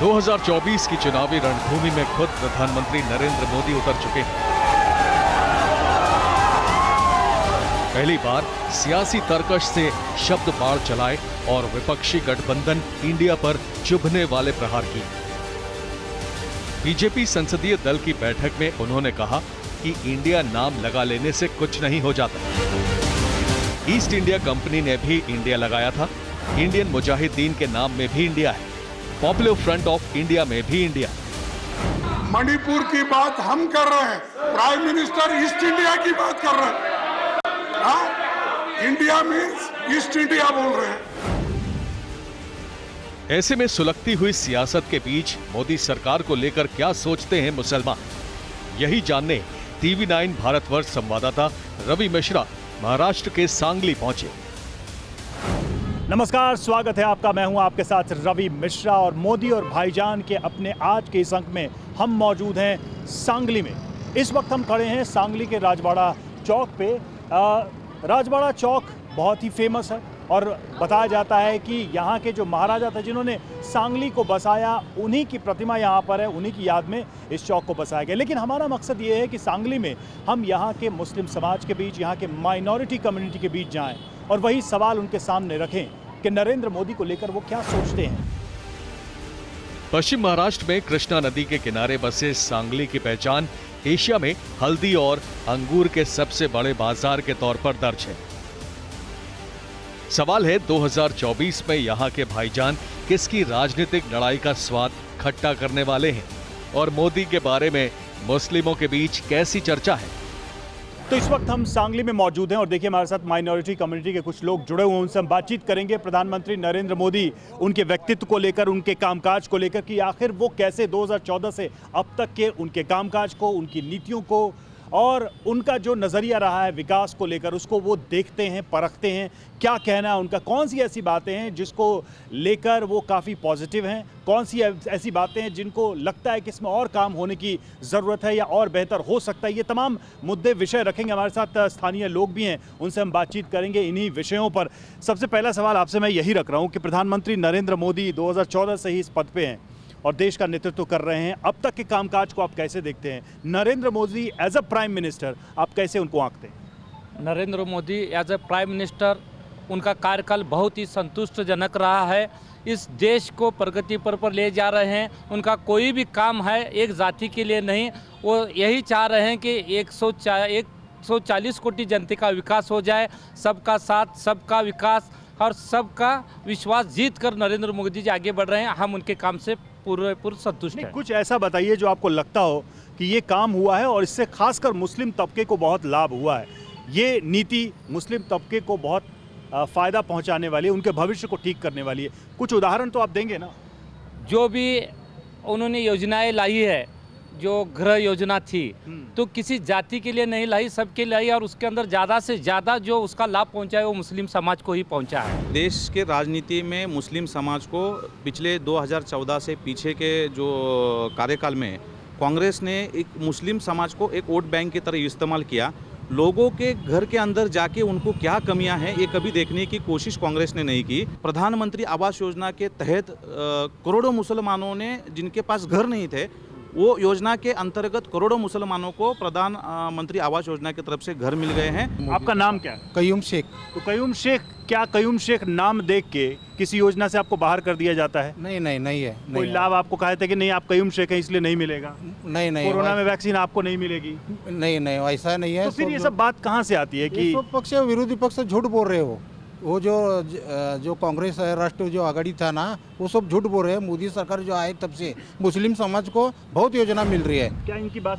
2024 की चुनावी रणभूमि में खुद प्रधानमंत्री नरेंद्र मोदी उतर चुके हैं। पहली बार सियासी तर्कश से शब्द बाढ़ चलाए और विपक्षी गठबंधन इंडिया पर चुभने वाले प्रहार किए। बीजेपी संसदीय दल की बैठक में उन्होंने कहा कि इंडिया नाम लगा लेने से कुछ नहीं हो जाता। ईस्ट इंडिया कंपनी ने भी इंडिया लगाया था। इंडियन मुजाहिदीन के नाम में भी इंडिया है। पॉपुलर फ्रंट ऑफ इंडिया में भी इंडिया। मणिपुर की बात हम कर रहे हैं, प्राइम मिनिस्टर ईस्ट इंडिया की बात कर रहे हैं। इंडिया मीन्स ईस्ट इंडिया बोल रहे हैं। ऐसे में सुलगती हुई सियासत के बीच मोदी सरकार को लेकर क्या सोचते हैं मुसलमान, यही जानने TV9 भारतवर्ष संवाददाता रवि मिश्रा महाराष्ट्र के सांगली पहुंचे। नमस्कार, स्वागत है आपका। मैं हूं आपके साथ रवि मिश्रा और मोदी और भाईजान के अपने आज के इस अंक में हम मौजूद हैं सांगली में। इस वक्त हम खड़े हैं सांगली के राजवाड़ा चौक पे। राजवाड़ा चौक बहुत ही फेमस है और बताया जाता है कि यहाँ के जो महाराजा थे जिन्होंने सांगली को बसाया, उन्हीं की प्रतिमा यहाँ पर है, उन्हीं की याद में इस चौक को बसाया गया। लेकिन हमारा मकसद ये है कि सांगली में हम यहाँ के मुस्लिम समाज के बीच, यहाँ के माइनॉरिटी कम्युनिटी के बीच जाएं और वही सवाल उनके सामने रखें कि नरेंद्र मोदी को लेकर वो क्या सोचते हैं। पश्चिम महाराष्ट्र में कृष्णा नदी के किनारे बसे सांगली की पहचान एशिया में हल्दी और अंगूर के सबसे बड़े बाजार के तौर पर दर्ज है। सवाल है 2024 में यहाँ के भाईजान किसकी राजनीतिक लड़ाई का स्वाद खट्टा करने वाले हैं और मोदी के बारे में मुस्लिमों के बीच कैसी चर्चा है। तो इस वक्त हम सांगली में मौजूद हैं और देखिए हमारे साथ माइनॉरिटी कम्युनिटी के कुछ लोग जुड़े हुए हैं। उनसे हम बातचीत करेंगे प्रधानमंत्री नरेंद्र मोदी, उनके व्यक्तित्व को लेकर, उनके कामकाज को लेकर कि आखिर वो कैसे 2014 से अब तक के उनके कामकाज को, उनकी नीतियों को और उनका जो नज़रिया रहा है विकास को लेकर, उसको वो देखते हैं, परखते हैं। क्या कहना है उनका, कौन सी ऐसी बातें हैं जिसको लेकर वो काफ़ी पॉजिटिव हैं, कौन सी ऐसी बातें हैं जिनको लगता है कि इसमें और काम होने की ज़रूरत है या और बेहतर हो सकता है। ये तमाम मुद्दे विषय रखेंगे। हमारे साथ स्थानीय लोग भी हैं, उनसे हम बातचीत करेंगे इन्हीं विषयों पर। सबसे पहला सवाल आपसे मैं यही रख रहा हूँ कि प्रधानमंत्री नरेंद्र मोदी 2014 से ही इस पद पे हैं और देश का नेतृत्व कर रहे हैं। अब तक के कामकाज को आप कैसे देखते हैं? Narendra Modi as a prime minister आप कैसे उनको आंकते हैं? Narendra Modi as a prime minister, उनका कार्यकाल बहुत ही संतुष्टजनक रहा है। इस देश को प्रगति पर ले जा रहे हैं। उनका कोई भी काम है एक जाति के लिए नहीं, वो यही चाह रहे हैं कि 140 कोटि जनता का विकास हो जाए, सबका साथ, सबका विकास और सबका विश्वास जीत कर नरेंद्र मोदी जी आगे बढ़ रहे हैं। हम उनके काम से पूरे संतुष्ट हैं। कुछ ऐसा बताइए जो आपको लगता हो कि ये काम हुआ है और इससे खासकर मुस्लिम तबके को बहुत लाभ हुआ है, ये नीति मुस्लिम तबके को बहुत फ़ायदा पहुंचाने वाली है, उनके भविष्य को ठीक करने वाली है। कुछ उदाहरण तो आप देंगे ना? जो भी उन्होंने योजनाएं लाई है, जो गृह योजना थी, तो किसी जाति के लिए नहीं लाई, सबके लिए लाई और उसके अंदर ज़्यादा से ज़्यादा जो उसका लाभ पहुंचा है वो मुस्लिम समाज को ही पहुंचा है। देश के राजनीति में मुस्लिम समाज को पिछले 2014 से पीछे के जो कार्यकाल में कांग्रेस ने एक मुस्लिम समाज को एक वोट बैंक की तरह इस्तेमाल किया। लोगों के घर के अंदर जाके उनको क्या कमियां हैं ये कभी देखने की कोशिश कांग्रेस ने नहीं की। प्रधानमंत्री आवास योजना के तहत करोड़ों मुसलमानों ने जिनके पास घर नहीं थे, वो योजना के अंतर्गत करोड़ों मुसलमानों को प्रधानमंत्री आवास योजना की तरफ से घर मिल गए हैं। आपका नाम क्या है? कयूम शेख। तो कयूम शेख, क्या कयूम शेख नाम देख के किसी योजना से आपको बाहर कर दिया जाता है? नहीं है। कोई लाभ आपको कहा था कि नहीं आप कयूम शेख हैं इसलिए नहीं मिलेगा? नहीं। कोरोना में वैक्सीन आपको नहीं मिलेगी? नहीं ऐसा नहीं है। तो फिर ये सब बात कहाँ से आती है कि पक्ष विरोधी पक्ष झूठ बोल रहे हो? वो जो कांग्रेस है, राष्ट्र जो आघाड़ी था ना, वो सब झूठ बोल रहे हैं। मोदी सरकार जो आए तब से मुस्लिम समाज को बहुत योजना मिल रही है। क्या इनकी बात से